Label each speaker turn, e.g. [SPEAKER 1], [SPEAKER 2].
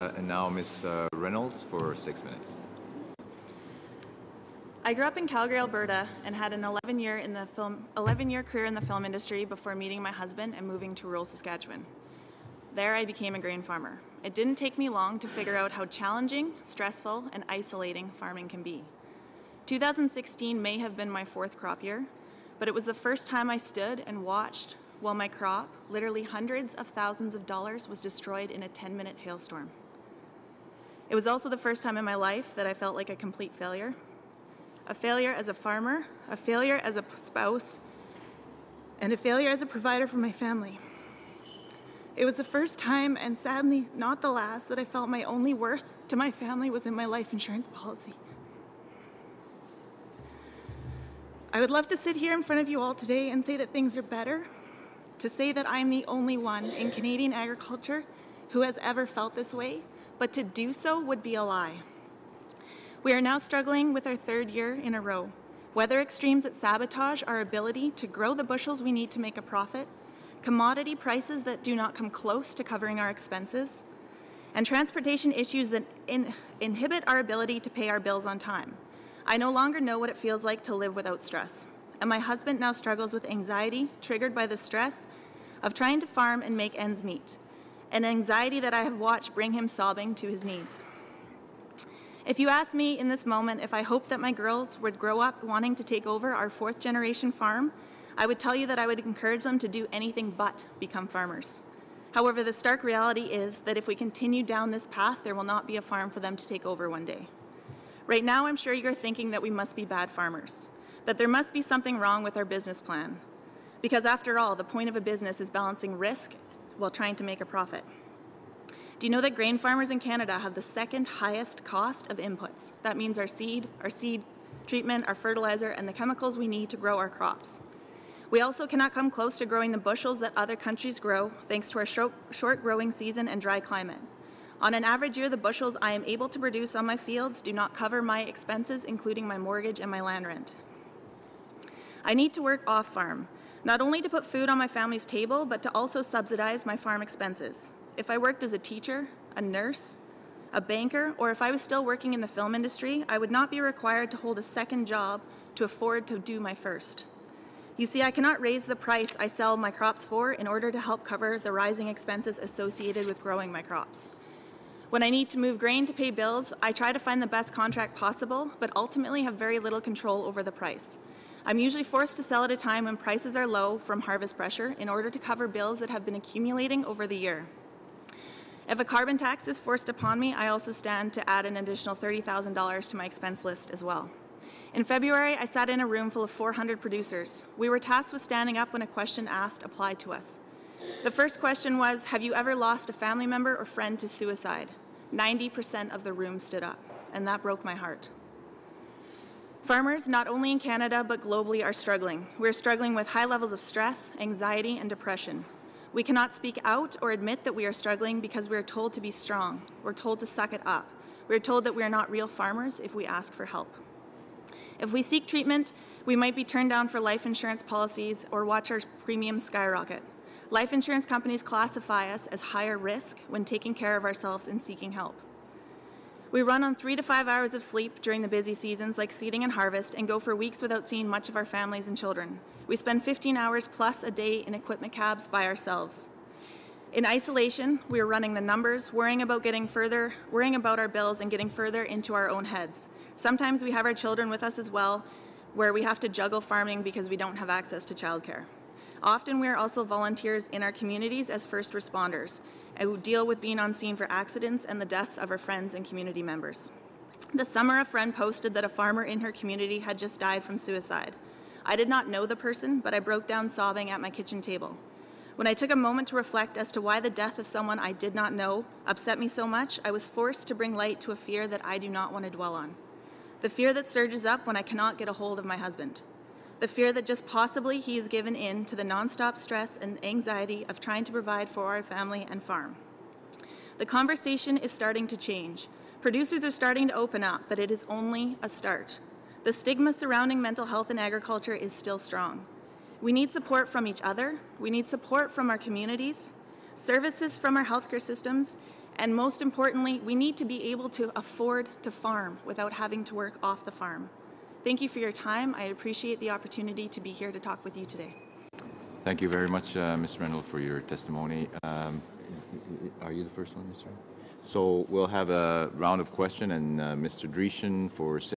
[SPEAKER 1] And now Ms. Reynolds for 6 minutes.
[SPEAKER 2] I grew up in Calgary, Alberta, and had an 11-year career in the film industry before meeting my husband and moving to rural Saskatchewan. There, I became a grain farmer. It didn't take me long to figure out how challenging, stressful, and isolating farming can be. 2016 may have been my 4th crop year, but it was the first time I stood and watched while my crop, literally hundreds of thousands of dollars, was destroyed in a 10-minute hailstorm. It was also the first time in my life that I felt like a complete failure. A failure as a farmer, a failure as a spouse, and a failure as a provider for my family. It was the first time, and sadly not the last, that I felt my only worth to my family was in my life insurance policy. I would love to sit here in front of you all today and say that things are better, to say that I'm the only one in Canadian agriculture who has ever felt this way, but to do so would be a lie. We are now struggling with our 3rd year in a row. Weather extremes that sabotage our ability to grow the bushels we need to make a profit, commodity prices that do not come close to covering our expenses, and transportation issues that inhibit our ability to pay our bills on time. I no longer know what it feels like to live without stress, and my husband now struggles with anxiety triggered by the stress of trying to farm and make ends meet, an anxiety that I have watched bring him sobbing to his knees. If you ask me in this moment if I hope that my girls would grow up wanting to take over our 4th generation farm, I would tell you that I would encourage them to do anything but become farmers. However, the stark reality is that if we continue down this path, there will not be a farm for them to take over one day. Right now, I'm sure you're thinking that we must be bad farmers, that there must be something wrong with our business plan. Because after all, the point of a business is balancing risk while trying to make a profit. Do you know that grain farmers in Canada have the 2nd highest cost of inputs? That means our seed treatment, our fertilizer, and the chemicals we need to grow our crops. We also cannot come close to growing the bushels that other countries grow thanks to our short growing season and dry climate. On an average year, the bushels I am able to produce on my fields do not cover my expenses, including my mortgage and my land rent. I need to work off farm, not only to put food on my family's table, but to also subsidize my farm expenses. If I worked as a teacher, a nurse, a banker, or if I was still working in the film industry, I would not be required to hold a 2nd job to afford to do my 1st. You see, I cannot raise the price I sell my crops for in order to help cover the rising expenses associated with growing my crops. When I need to move grain to pay bills, I try to find the best contract possible, but ultimately have very little control over the price. I'm usually forced to sell at a time when prices are low from harvest pressure in order to cover bills that have been accumulating over the year. If a carbon tax is forced upon me, I also stand to add an additional $30,000 to my expense list as well. In February, I sat in a room full of 400 producers. We were tasked with standing up when a question asked applied to us. The first question was, have you ever lost a family member or friend to suicide? 90% of the room stood up, and that broke my heart. Farmers, not only in Canada but globally, are struggling. We're struggling with high levels of stress, anxiety, and depression. We cannot speak out or admit that we are struggling because we are told to be strong. We're told to suck it up. We're told that we are not real farmers if we ask for help. If we seek treatment, we might be turned down for life insurance policies or watch our premiums skyrocket. Life insurance companies classify us as higher risk when taking care of ourselves and seeking help. We run on 3 to 5 hours of sleep during the busy seasons like seeding and harvest and go for weeks without seeing much of our families and children. We spend 15 hours plus a day in equipment cabs by ourselves. In isolation, we are running the numbers, worrying about our bills and getting further into our own heads. Sometimes we have our children with us as well, where we have to juggle farming because we don't have access to childcare. Often we are also volunteers in our communities as first responders who deal with being on scene for accidents and the deaths of our friends and community members. This summer, a friend posted that a farmer in her community had just died from suicide. I did not know the person, but I broke down sobbing at my kitchen table. When I took a moment to reflect as to why the death of someone I did not know upset me so much, I was forced to bring light to a fear that I do not want to dwell on. The fear that surges up when I cannot get a hold of my husband. The fear that just possibly he is given in to the nonstop stress and anxiety of trying to provide for our family and farm. The conversation is starting to change. Producers are starting to open up, but it is only a start. The stigma surrounding mental health in agriculture is still strong. We need support from each other. We need support from our communities, services from our healthcare systems, And most importantly, we need to be able to afford to farm without having to work off the farm. Thank you for your time. I appreciate the opportunity to be here to talk with you today.
[SPEAKER 1] Thank you very much, Ms. Reynolds, for your testimony. Are you the first one, Ms. Reynolds? So we'll have a round of questions, and Mr. Dreeshen for